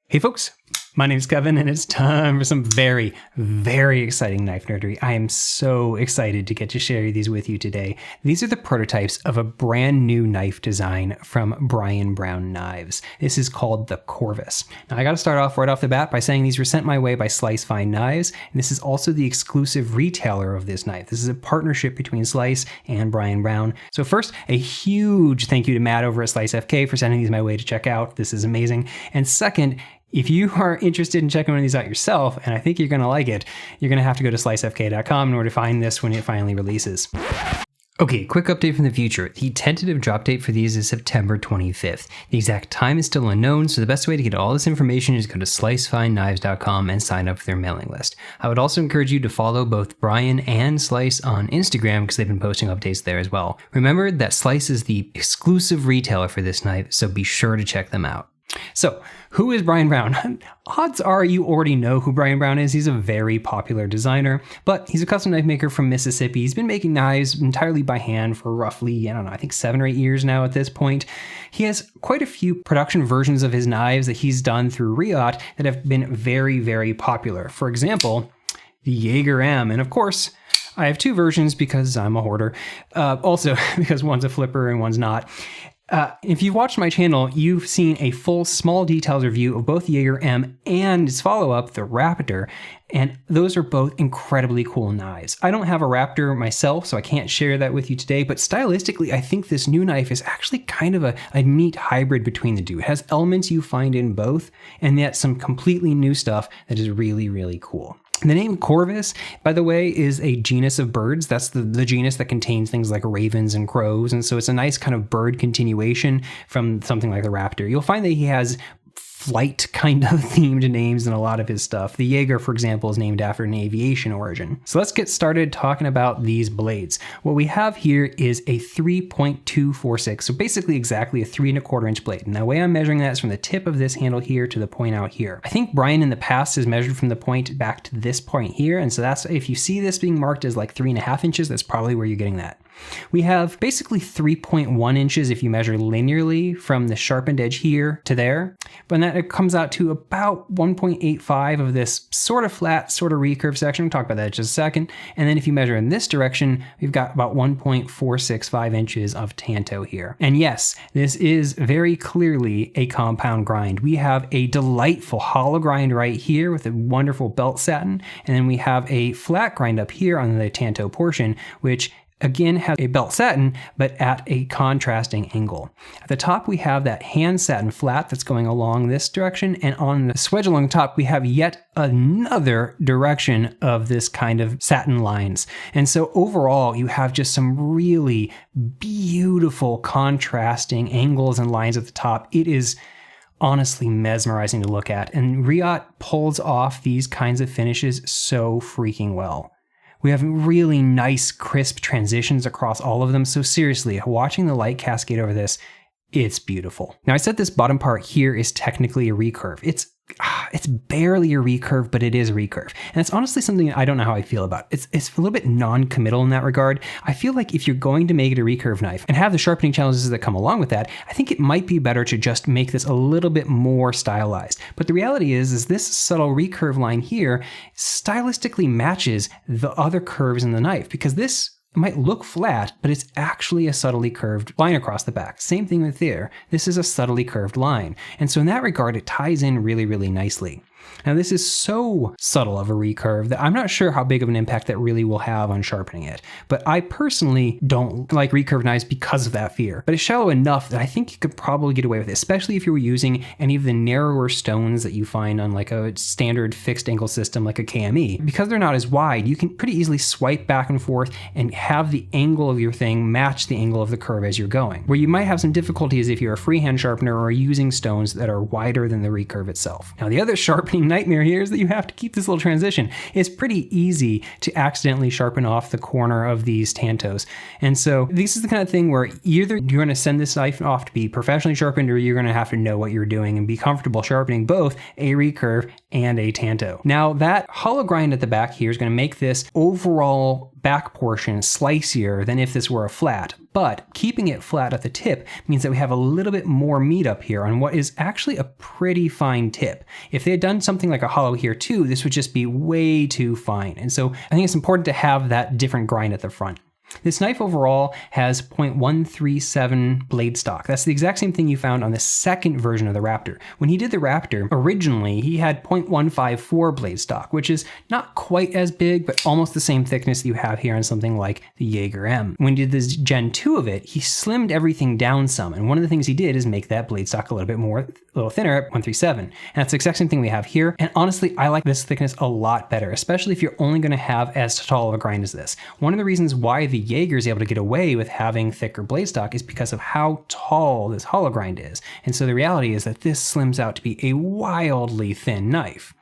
Hey folks, my name's Kevin and it's time for some very, very exciting knife nerdery. I am so excited to get to share these with you today. These are the prototypes of a brand new knife design from Brian Brown Knives. This is called the Corvus. Now I gotta start off right off the bat by saying these were sent my way by Slice Fine Knives, and this is also the exclusive retailer of this knife. This is a partnership between Slice and Brian Brown. So first, a huge thank you to Matt over at Slice FK for sending these my way to check out. This is amazing. And second, if you are interested in checking one of these out yourself, and I think you're going to like it, you're going to have to go to slicefk.com in order to find this when it finally releases. Okay, quick update from the future. The tentative drop date for these is September 25th. The exact time is still unknown, so the best way to get all this information is go to slicefineknives.com and sign up for their mailing list. I would also encourage you to follow both Brian and Slice on Instagram because they've been posting updates there as well. Remember that Slice is the exclusive retailer for this knife, so be sure to check them out. So, who is Brian Brown? Odds are you already know who Brian Brown is. He's a very popular designer, but he's a custom knife maker from Mississippi. He's been making knives entirely by hand for roughly, I think 7 or 8 years now at this point. He has quite a few production versions of his knives that he's done through Reate that have been very, very popular. For example, the Jaeger M, and of course, I have 2 versions because I'm a hoarder. Also, because one's a flipper and one's not. If you've watched my channel, you've seen a full small details review of both the Jaeger M and its follow-up, the Raptor, and those are both incredibly cool knives. I don't have a Raptor myself, so I can't share that with you today, but stylistically, I think this new knife is actually kind of a neat hybrid between the two. It has elements you find in both, and yet some completely new stuff that is really, really cool. The name Corvus, by the way, is a genus of birds. That's the genus that contains things like ravens and crows. And so it's a nice kind of bird continuation from something like the Raptor. You'll find that he has flight kind of themed names in a lot of his stuff. The Jaeger, for example, is named after an aviation origin. So let's get started talking about these blades. What we have here is a 3.246, so basically exactly a 3¼ inch blade. And the way I'm measuring that is from the tip of this handle here to the point out here. I think Brian in the past has measured from the point back to this point here. And so that's, if you see this being marked as like 3.5 inches, that's probably where you're getting that. We have basically 3.1 inches if you measure linearly from the sharpened edge here to there, but then it comes out to about 1.85 of this sort of flat, sort of recurve section. We'll talk about that in just a second. And then if you measure in this direction, we've got about 1.465 inches of tanto here. And yes, this is very clearly a compound grind. We have a delightful hollow grind right here with a wonderful belt satin, and then we have a flat grind up here on the tanto portion, which again has a belt satin, but at a contrasting angle. At the top, we have that hand satin flat that's going along this direction, and on the swedge along the top, we have yet another direction of this kind of satin lines. And so overall, you have just some really beautiful contrasting angles and lines at the top. It is honestly mesmerizing to look at, and Reate pulls off these kinds of finishes so freaking well. We have really nice, crisp transitions across all of them. So seriously, watching the light cascade over this, it's beautiful. Now I said this bottom part here is technically a recurve. It's barely a recurve, but it is a recurve. And it's honestly something I don't know how I feel about. It's a little bit non-committal in that regard. I feel like if you're going to make it a recurve knife and have the sharpening challenges that come along with that, I think it might be better to just make this a little bit more stylized. But the reality is this subtle recurve line here stylistically matches the other curves in the knife, because this might look flat, but it's actually a subtly curved line across the back. Same thing with there. This is a subtly curved line. And so in that regard, it ties in really, really nicely. Now this is so subtle of a recurve that I'm not sure how big of an impact that really will have on sharpening it. But I personally don't like recurve knives because of that fear. But it's shallow enough that I think you could probably get away with it, especially if you were using any of the narrower stones that you find on like a standard fixed angle system like a KME. Because they're not as wide, you can pretty easily swipe back and forth and have the angle of your thing match the angle of the curve as you're going. Where you might have some difficulties if you're a freehand sharpener or using stones that are wider than the recurve itself. Now the other sharpening nightmare here is that you have to keep this little transition. It's pretty easy to accidentally sharpen off the corner of these tantos. And so this is the kind of thing where either you're going to send this knife off to be professionally sharpened, or you're going to have to know what you're doing and be comfortable sharpening both a recurve and a tanto. Now that hollow grind at the back here is going to make this overall back portion slicier than if this were a flat, but keeping it flat at the tip means that we have a little bit more meat up here on what is actually a pretty fine tip. If they had done something like a hollow here too, this would just be way too fine. And so I think it's important to have that different grind at the front. This knife overall has 0.137 blade stock. That's the exact same thing you found on the second version of the Raptor. When he did the Raptor, originally he had 0.154 blade stock, which is not quite as big, but almost the same thickness that you have here on something like the Jaeger M. When he did this Gen 2 of it, he slimmed everything down some, and one of the things he did is make that blade stock a little thinner at 137. And that's the exact same thing we have here, and honestly, I like this thickness a lot better, especially if you're only going to have as tall of a grind as this. One of the reasons why the Jaeger is able to get away with having thicker blade stock is because of how tall this hollow grind is. And so the reality is that this slims out to be a wildly thin knife.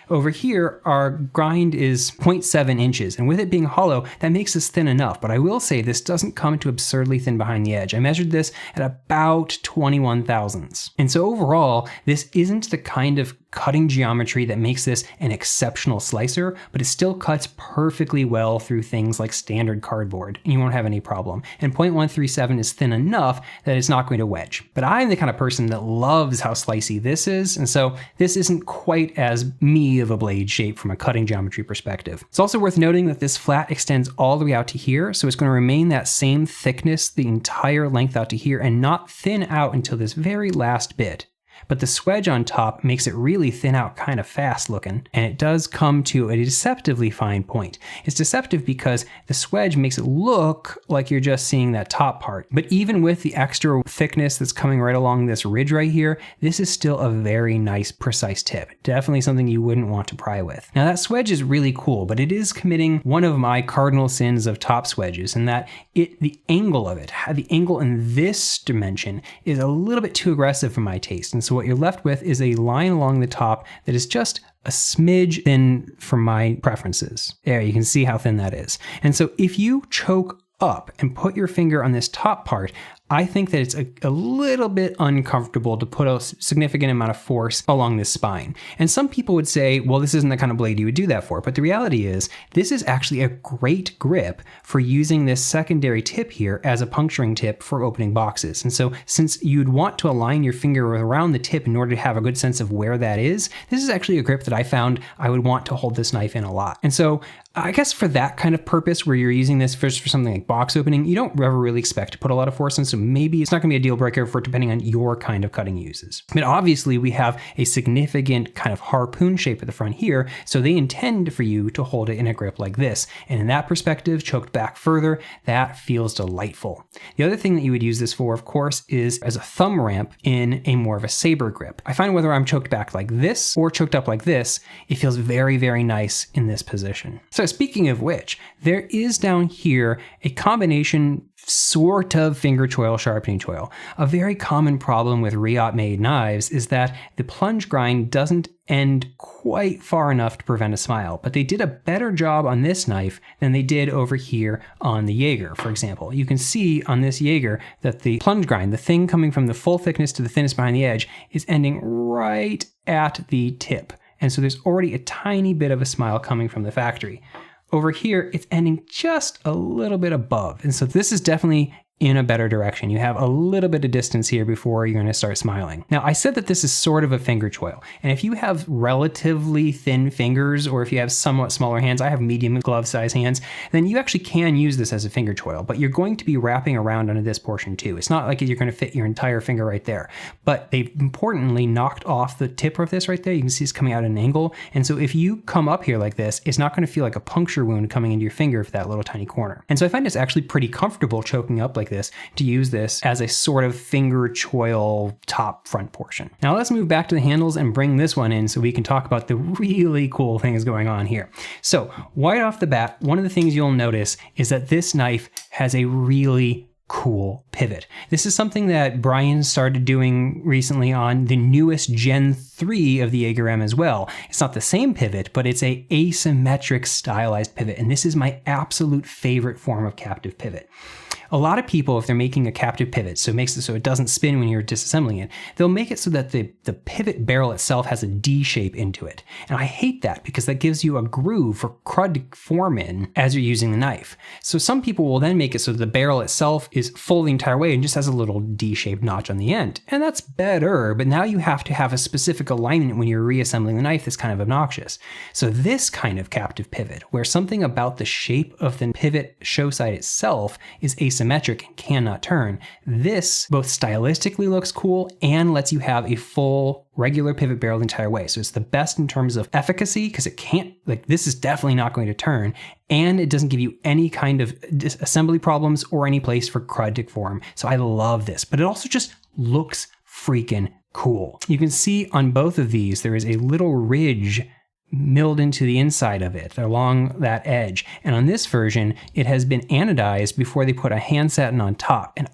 Over here, our grind is 0.7 inches, and with it being hollow, that makes this thin enough, but I will say this doesn't come to absurdly thin behind the edge. I measured this at about 21 thousandths. And so overall, this isn't the kind of cutting geometry that makes this an exceptional slicer, but it still cuts perfectly well through things like standard cardboard, and you won't have any problem. And 0.137 is thin enough that it's not going to wedge. But I'm the kind of person that loves how slicey this is, and so this isn't quite as me of a blade shape from a cutting geometry perspective. It's also worth noting that this flat extends all the way out to here, so it's going to remain that same thickness the entire length out to here and not thin out until this very last bit. But the swedge on top makes it really thin out kind of fast looking, and it does come to a deceptively fine point. It's deceptive because the swedge makes it look like you're just seeing that top part. But even with the extra thickness that's coming right along this ridge right here, this is still a very nice, precise tip. Definitely something you wouldn't want to pry with. Now that swedge is really cool, but it is committing one of my cardinal sins of top swedges, in that the angle of it, the angle in this dimension is a little bit too aggressive for my taste. And so what you're left with is a line along the top that is just a smidge thin for my preferences. There, you can see how thin that is. And so if you choke up and put your finger on this top part, I think that it's a little bit uncomfortable to put a significant amount of force along this spine. And some people would say, well, this isn't the kind of blade you would do that for. But the reality is, this is actually a great grip for using this secondary tip here as a puncturing tip for opening boxes. And so since you'd want to align your finger around the tip in order to have a good sense of where that is, this is actually a grip that I found I would want to hold this knife in a lot. And so I guess for that kind of purpose where you're using this for something like box opening, you don't ever really expect to put a lot of force in, so maybe it's not going to be a deal breaker for depending on your kind of cutting uses. But obviously we have a significant kind of harpoon shape at the front here, so they intend for you to hold it in a grip like this. And in that perspective, choked back further, that feels delightful. The other thing that you would use this for, of course, is as a thumb ramp in a more of a saber grip. I find whether I'm choked back like this or choked up like this, it feels very, very nice in this position. So speaking of which, there is down here a combination sort of finger choil, sharpening choil. A very common problem with Reate-made knives is that the plunge grind doesn't end quite far enough to prevent a smile, but they did a better job on this knife than they did over here on the Jaeger, for example. You can see on this Jaeger that the plunge grind, the thing coming from the full thickness to the thinnest behind the edge, is ending right at the tip. And so there's already a tiny bit of a smile coming from the factory. Over here, it's ending just a little bit above. And so this is definitely in a better direction. You have a little bit of distance here before you're going to start smiling. Now, I said that this is sort of a finger choil, and if you have relatively thin fingers, or if you have somewhat smaller hands, I have medium glove size hands, then you actually can use this as a finger choil, but you're going to be wrapping around under this portion too. It's not like you're going to fit your entire finger right there, but they've importantly knocked off the tip of this right there. You can see it's coming out at an angle, and so if you come up here like this, it's not going to feel like a puncture wound coming into your finger for that little tiny corner. And so I find it's actually pretty comfortable choking up like this to use this as a sort of finger choil top front portion. Now let's move back to the handles and bring this one in so we can talk about the really cool things going on here. So right off the bat, one of the things you'll notice is that this knife has a really cool pivot. This is something that Brian started doing recently on the newest Gen 3 of the Jaeger M as well. It's not the same pivot, but it's a asymmetric stylized pivot, and this is my absolute favorite form of captive pivot. A lot of people, if they're making a captive pivot, so it makes it so it doesn't spin when you're disassembling it, they'll make it so that the pivot barrel itself has a D shape into it. And I hate that because that gives you a groove for crud to form in as you're using the knife. So some people will then make it so the barrel itself is full the entire way and just has a little D-shaped notch on the end. And that's better, but now you have to have a specific alignment when you're reassembling the knife that's kind of obnoxious. So this kind of captive pivot, where something about the shape of the pivot show side itself is asymmetric and cannot turn, this both stylistically looks cool and lets you have a full regular pivot barrel the entire way. So it's the best in terms of efficacy because it can't, like, this is definitely not going to turn, and it doesn't give you any kind of assembly problems or any place for crud to form. So I love this, but it also just looks freaking cool. You can see on both of these, there is a little ridge milled into the inside of it along that edge. And on this version, it has been anodized before they put a hand satin on top. And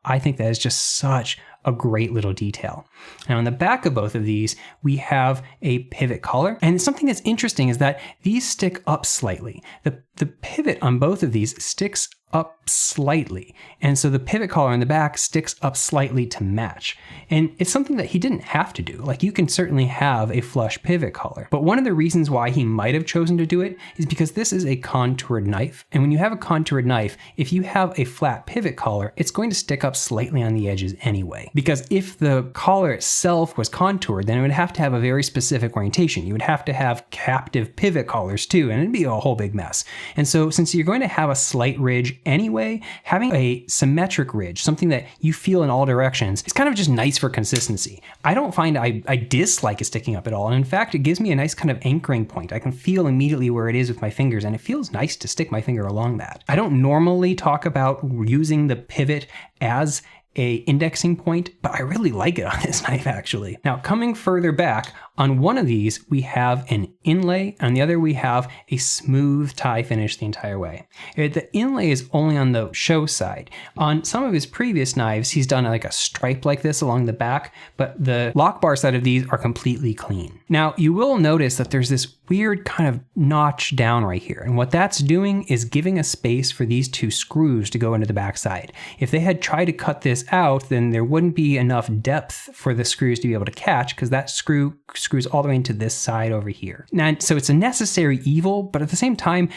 I think that is just such a great little detail. Now on the back of both of these, we have a pivot collar. And something that's interesting is that these stick up slightly. The pivot on both of these sticks up slightly. And so the pivot collar on the back sticks up slightly to match. And it's something that he didn't have to do. Like, you can certainly have a flush pivot collar. But one of the reasons why he might have chosen to do it is because this is a contoured knife. And when you have a contoured knife, if you have a flat pivot collar, it's going to stick up slightly on the edges anyway. Because if the collar itself was contoured, then it would have to have a very specific orientation. You would have to have captive pivot collars too, and it'd be a whole big mess. And so since you're going to have a slight ridge anyway, having a symmetric ridge, something that you feel in all directions, is kind of just nice for consistency. I don't find I dislike it sticking up at all. And in fact, it gives me a nice kind of anchoring point. I can feel immediately where it is with my fingers, and it feels nice to stick my finger along that. I don't normally talk about using the pivot as a indexing point, but I really like it on this knife actually. Now coming further back, on one of these we have an inlay, on the other we have a smooth tie finish the entire way. The inlay is only on the show side. On some of his previous knives, he's done like a stripe like this along the back, but the lock bar side of these are completely clean. Now you will notice that there's this weird kind of notch down right here, and what that's doing is giving a space for these two screws to go into the back side. If they had tried to cut this out, then there wouldn't be enough depth for the screws to be able to catch, because that screws all the way into this side over here. Now, so it's a necessary evil, but at the same time,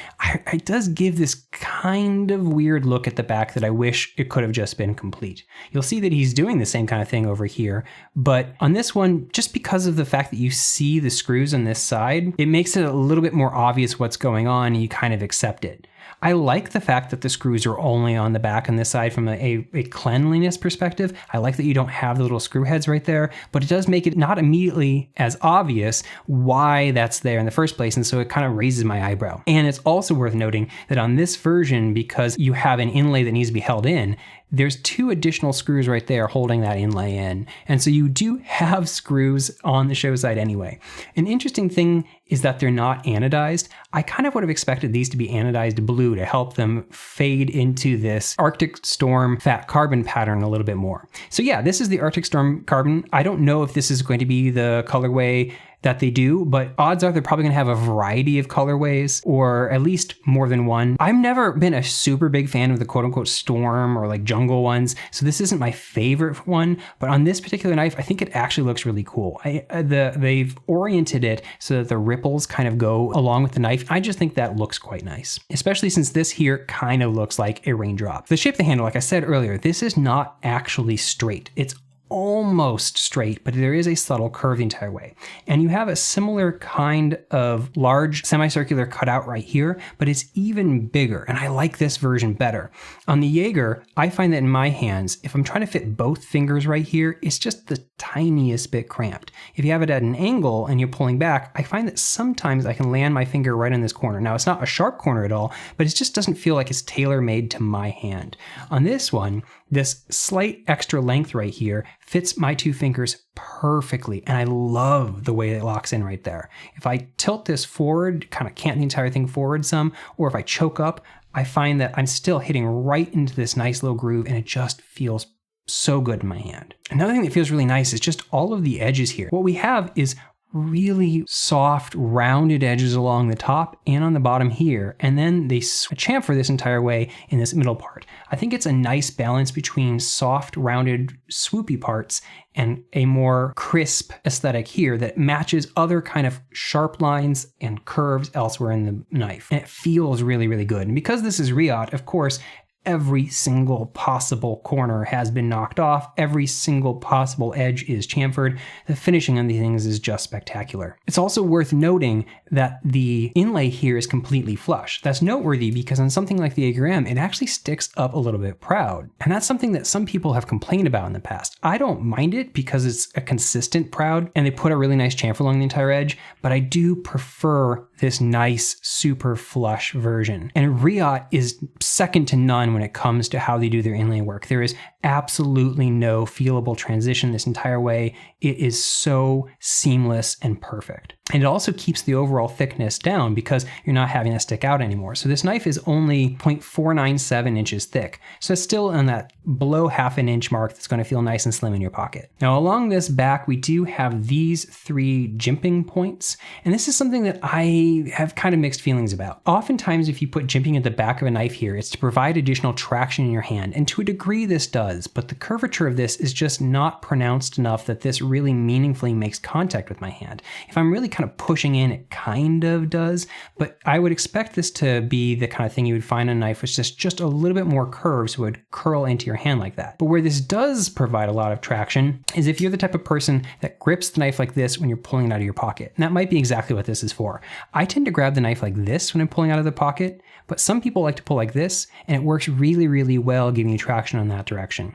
it does give this kind of weird look at the back that I wish it could have just been complete. You'll see that he's doing the same kind of thing over here, but on this one, just because of the fact that you see the screws on this side, it makes it a little bit more obvious what's going on, and you kind of accept it. I like the fact that the screws are only on the back on this side from a cleanliness perspective. I like that you don't have the little screw heads right there, but it does make it not immediately as obvious why that's there in the first place, and so it kind of raises my eyebrow. And it's also worth noting that on this version, because you have an inlay that needs to be held in, there's two additional screws right there holding that inlay in. And so you do have screws on the show side anyway. An interesting thing is that they're not anodized. I kind of would have expected these to be anodized blue to help them fade into this Arctic Storm fat carbon pattern a little bit more. So yeah, this is the Arctic Storm carbon. I don't know if this is going to be the colorway that they do, but odds are they're probably gonna have a variety of colorways, or at least more than one. I've never been a super big fan of the quote unquote storm or like jungle ones, so this isn't my favorite one, but on this particular knife, I think it actually looks really cool. They've oriented it so that the ripples kind of go along with the knife. I just think that looks quite nice, especially since this here kind of looks like a raindrop. The shape of the handle, like I said earlier, this is not actually straight. It's almost straight, but there is a subtle curve the entire way. And you have a similar kind of large semicircular cutout right here, but it's even bigger. And I like this version better. On the Jaeger, I find that in my hands, if I'm trying to fit both fingers right here, it's just the tiniest bit cramped. If you have it at an angle and you're pulling back, I find that sometimes I can land my finger right in this corner. Now, it's not a sharp corner at all, but it just doesn't feel like it's tailor-made to my hand. On this one, this slight extra length right here fits my two fingers perfectly, and I love the way it locks in right there. If I tilt this forward, kind of cant the entire thing forward some, or if I choke up, I find that I'm still hitting right into this nice little groove, and it just feels so good in my hand. Another thing that feels really nice is just all of the edges here. What we have is really soft, rounded edges along the top and on the bottom here, and then they chamfer this entire way in this middle part. I think it's a nice balance between soft, rounded, swoopy parts and a more crisp aesthetic here that matches other kind of sharp lines and curves elsewhere in the knife. And it feels really, really good. And because this is Reate, of course, every single possible corner has been knocked off. Every single possible edge is chamfered. The finishing on these things is just spectacular. It's also worth noting that the inlay here is completely flush. That's noteworthy because on something like the AGRM, it actually sticks up a little bit proud. And that's something that some people have complained about in the past. I don't mind it because it's a consistent proud and they put a really nice chamfer along the entire edge, but I do prefer this nice, super flush version. And Reate is second to none when it comes to how they do their inlay work. There is absolutely no feelable transition this entire way. It is so seamless and perfect. And it also keeps the overall thickness down because you're not having that stick out anymore. So this knife is only 0.497 inches thick. So it's still in that below half an inch mark that's going to feel nice and slim in your pocket. Now along this back, we do have these 3 jimping points. And this is something that I have kind of mixed feelings about. Oftentimes, if you put jimping at the back of a knife here, it's to provide additional traction in your hand. And to a degree this does, but the curvature of this is just not pronounced enough that this really meaningfully makes contact with my hand. If I'm really kind of pushing in, it kind of does, but I would expect this to be the kind of thing you would find on a knife which is just a little bit more curved so it would curl into your hand like that. But where this does provide a lot of traction is if you're the type of person that grips the knife like this when you're pulling it out of your pocket. And that might be exactly what this is for. I tend to grab the knife like this when I'm pulling out of the pocket, but some people like to pull like this, and it works really, really well giving you traction in that direction.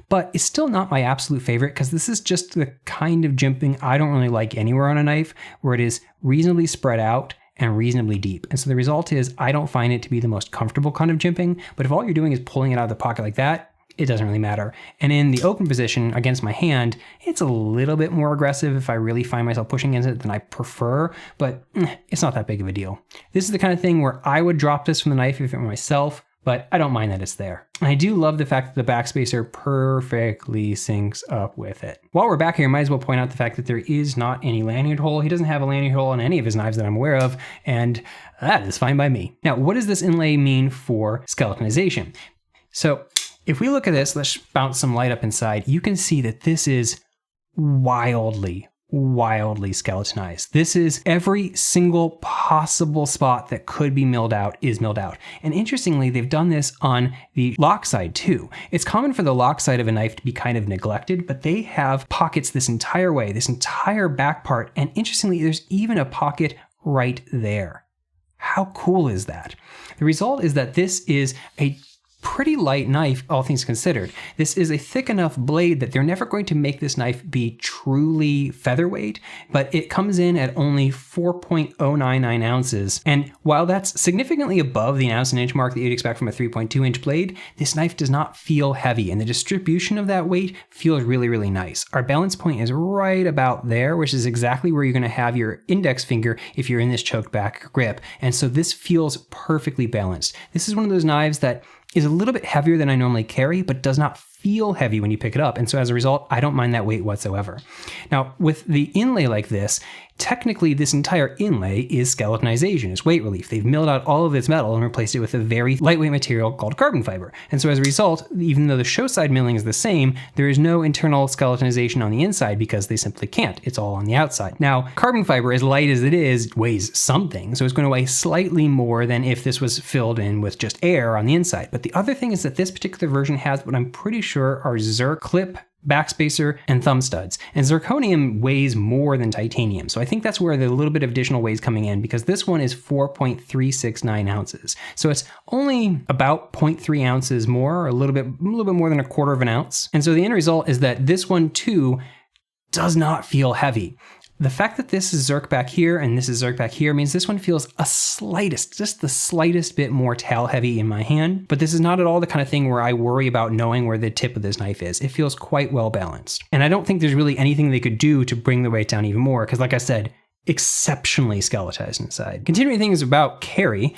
But it's still not my absolute favorite because this is just the kind of jimping I don't really like anywhere on a knife, where it is reasonably spread out and reasonably deep. And so the result is I don't find it to be the most comfortable kind of jimping, but if all you're doing is pulling it out of the pocket like that, it doesn't really matter. And in the open position against my hand, it's a little bit more aggressive if I really find myself pushing against it than I prefer, but it's not that big of a deal. This is the kind of thing where I would drop this from the knife if it were myself, but I don't mind that it's there. And I do love the fact that the backspacer perfectly syncs up with it. While we're back here, I might as well point out the fact that there is not any lanyard hole. He doesn't have a lanyard hole on any of his knives that I'm aware of, and that is fine by me. Now, what does this inlay mean for skeletonization? So if we look at this, let's bounce some light up inside. You can see that this is wildly skeletonized. This is every single possible spot that could be milled out is milled out. And interestingly, they've done this on the lock side too. It's common for the lock side of a knife to be kind of neglected, but they have pockets this entire way, this entire back part. And interestingly, there's even a pocket right there. How cool is that? The result is that this is a pretty light knife, all things considered. This is a thick enough blade that they're never going to make this knife be truly featherweight, but it comes in at only 4.099 ounces. And while that's significantly above the ounce and inch mark that you'd expect from a 3.2 inch blade, this knife does not feel heavy, and the distribution of that weight feels really, really nice. Our balance point is right about there, which is exactly where you're going to have your index finger if you're in this choked back grip. And so this feels perfectly balanced. This is one of those knives that is a little bit heavier than I normally carry, but does not feel heavy when you pick it up. And so as a result, I don't mind that weight whatsoever. Now, with the inlay like this, technically this entire inlay is skeletonization, it's weight relief. They've milled out all of its metal and replaced it with a very lightweight material called carbon fiber. And so as a result, even though the show side milling is the same, there is no internal skeletonization on the inside because they simply can't. It's all on the outside. Now, carbon fiber, as light as it is, weighs something. So it's going to weigh slightly more than if this was filled in with just air on the inside. But the other thing is that this particular version has what I'm pretty sure are zirc clip, backspacer, and thumb studs. And zirconium weighs more than titanium. So I think that's where the little bit of additional weight is coming in, because this one is 4.369 ounces. So it's only about 0.3 ounces more, a little bit more than a quarter of an ounce. And so the end result is that this one too does not feel heavy. The fact that this is zirc back here and this is zirc back here means this one feels just the slightest bit more towel heavy in my hand, but this is not at all the kind of thing where I worry about knowing where the tip of this knife is. It feels quite well balanced. And I don't think there's really anything they could do to bring the weight down even more, because like I said, exceptionally skeletized inside. Continuing things about carry,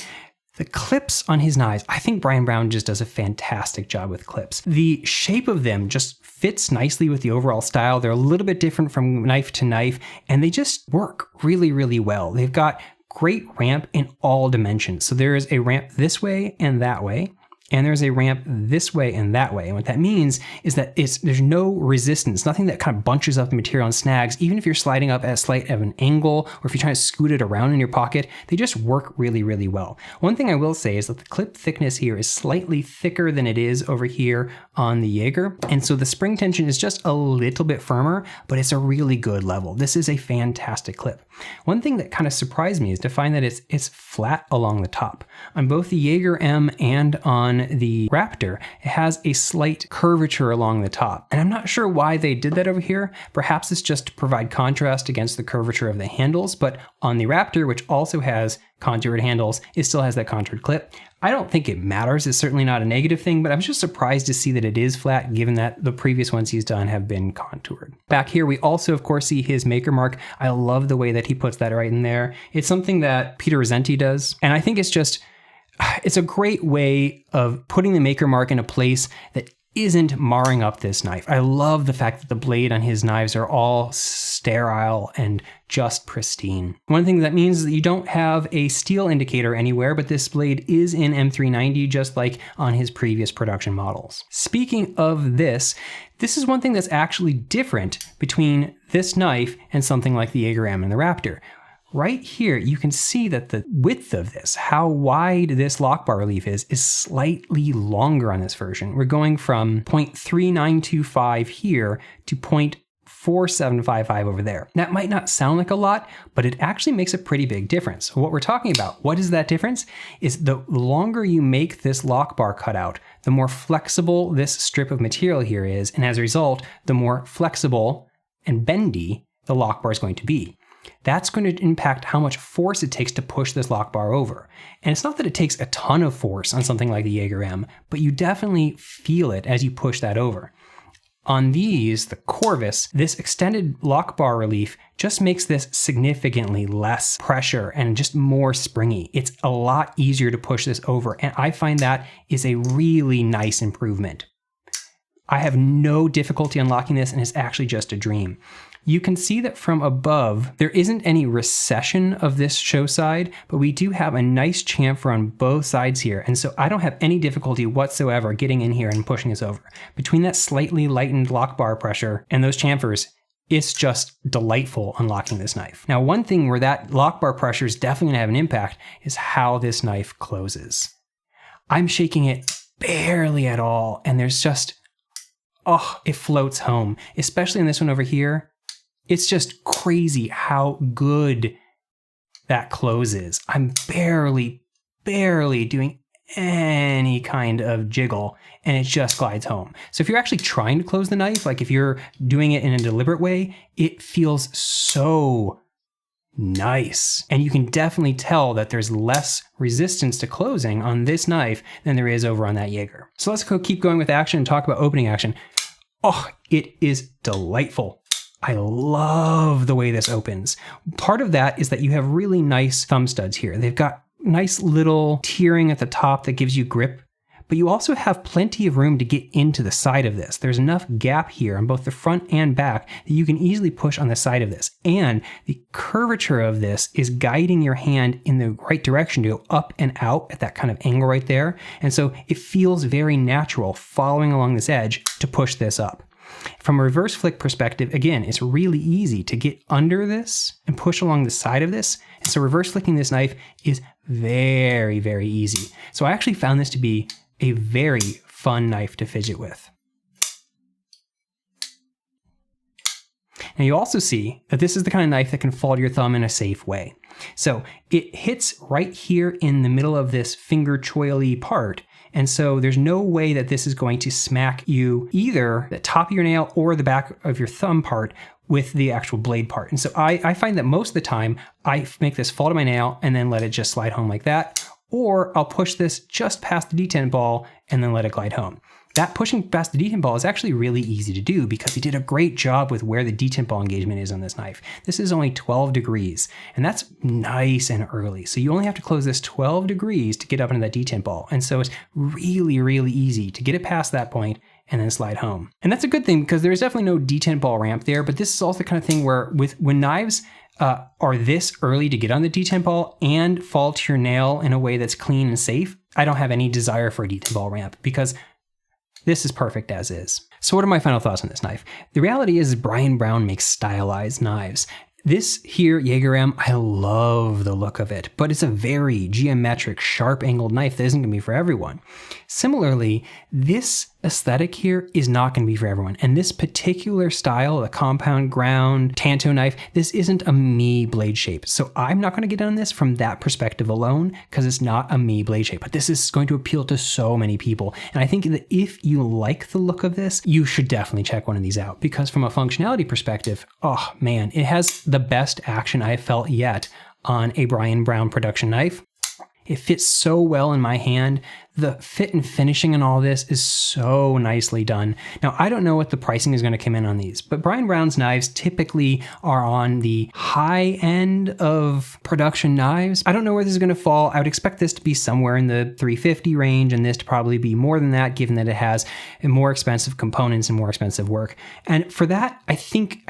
the clips on his knives, I think Brian Brown just does a fantastic job with clips. The shape of them just fits nicely with the overall style. They're a little bit different from knife to knife, and they just work really, really well. They've got great ramp in all dimensions. So there is a ramp this way and that way, and there's a ramp this way and that way. And what that means is that there's no resistance, nothing that kind of bunches up the material and snags. Even if you're sliding up at a slight of an angle, or if you're trying to scoot it around in your pocket, they just work really, really well. One thing I will say is that the clip thickness here is slightly thicker than it is over here on the Jaeger. And so the spring tension is just a little bit firmer, but it's a really good level. This is a fantastic clip. One thing that kind of surprised me is to find that it's flat along the top. On both the Jaeger M and on the Raptor, it has a slight curvature along the top. And I'm not sure why they did that over here. Perhaps it's just to provide contrast against the curvature of the handles, but on the Raptor, which also has contoured handles, it still has that contoured clip. I don't think it matters. It's certainly not a negative thing, but I'm just surprised to see that it is flat, given that the previous ones he's done have been contoured. Back here, we also, of course, see his maker mark. I love the way that he puts that right in there. It's something that Peter Rosenti does, and I think it's a great way of putting the maker mark in a place that isn't marring up this knife. I love the fact that the blade on his knives are all sterile and just pristine. One thing that means is that you don't have a steel indicator anywhere, but this blade is in M390, just like on his previous production models. Speaking of this is one thing that's actually different between this knife and something like the Jaeger M and the Raptor. Right here, you can see that the width of this, how wide this lock bar relief is slightly longer on this version. We're going from 0.3925 here to 0.4755 over there. That might not sound like a lot, but it actually makes a pretty big difference. So what we're talking about, what is that difference? Is the longer you make this lock bar cutout, the more flexible this strip of material here is, and as a result, the more flexible and bendy the lock bar is going to be. That's going to impact how much force it takes to push this lock bar over. And it's not that it takes a ton of force on something like the Jaeger M, but you definitely feel it as you push that over. On these, the Corvus, this extended lock bar relief just makes this significantly less pressure and just more springy. It's a lot easier to push this over, and I find that is a really nice improvement. I have no difficulty unlocking this, and it's actually just a dream. You can see that from above, there isn't any recession of this show side, but we do have a nice chamfer on both sides here. And so I don't have any difficulty whatsoever getting in here and pushing this over. Between that slightly lightened lock bar pressure and those chamfers, it's just delightful unlocking this knife. Now, one thing where that lock bar pressure is definitely gonna have an impact is how this knife closes. I'm shaking it barely at all, and there's just, oh, it floats home, especially in this one over here. It's just crazy how good that closes. I'm barely doing any kind of jiggle, and it just glides home. So if you're actually trying to close the knife, like if you're doing it in a deliberate way, it feels so nice. And you can definitely tell that there's less resistance to closing on this knife than there is over on that Jaeger. So let's keep going with action and talk about opening action. Oh, it is delightful. I love the way this opens. Part of that is that you have really nice thumb studs here. They've got nice little tiering at the top that gives you grip, but you also have plenty of room to get into the side of this. There's enough gap here on both the front and back that you can easily push on the side of this. And the curvature of this is guiding your hand in the right direction to go up and out at that kind of angle right there. And so it feels very natural following along this edge to push this up. From a reverse flick perspective, again, it's really easy to get under this and push along the side of this. And so reverse flicking this knife is very, very easy. So I actually found this to be a very fun knife to fidget with. Now you also see that this is the kind of knife that can fall to your thumb in a safe way. So it hits right here in the middle of this finger choil-y part. And so there's no way that this is going to smack you either the top of your nail or the back of your thumb part with the actual blade part. And so I find that most of the time I make this fall to my nail and then let it just slide home like that. Or I'll push this just past the detent ball and then let it glide home. That pushing past the detent ball is actually really easy to do because he did a great job with where the detent ball engagement is on this knife. This is only 12 degrees, and that's nice and early. So you only have to close this 12 degrees to get up into that detent ball. And so it's really, really easy to get it past that point and then slide home. And that's a good thing because there's definitely no detent ball ramp there, but this is also the kind of thing where when knives are this early to get on the detent ball and fall to your nail in a way that's clean and safe, I don't have any desire for a detent ball ramp because this is perfect as is. So what are my final thoughts on this knife? The reality is Brian Brown makes stylized knives. This here Jaeger M, I love the look of it, but it's a very geometric, sharp angled knife that isn't going to be for everyone. Similarly, this aesthetic here is not going to be for everyone. And this particular style, the compound ground Tanto knife, this isn't a me blade shape. So I'm not going to get on this from that perspective alone because it's not a me blade shape, but this is going to appeal to so many people. And I think that if you like the look of this, you should definitely check one of these out because from a functionality perspective, oh man, it has the best action I've felt yet on a Brian Brown production knife. It fits so well in my hand. The fit and finishing and all this is so nicely done. Now, I don't know what the pricing is going to come in on these, but Brian Brown's knives typically are on the high end of production knives. I don't know where this is going to fall. I would expect this to be somewhere in the $350 range and this to probably be more than that, given that it has more expensive components and more expensive work. And for that, I think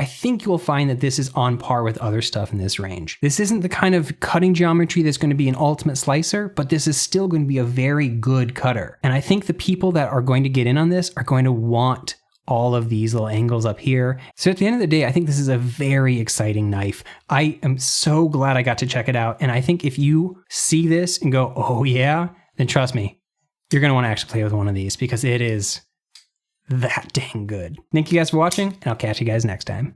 you'll find that this is on par with other stuff in this range. This isn't the kind of cutting geometry that's going to be an ultimate slicer, but this is still going to be a very good cutter. And I think the people that are going to get in on this are going to want all of these little angles up here. So at the end of the day, I think this is a very exciting knife. I am so glad I got to check it out. And I think if you see this and go, oh yeah, then trust me, you're going to want to actually play with one of these because it is that dang good. Thank you guys for watching, and I'll catch you guys next time.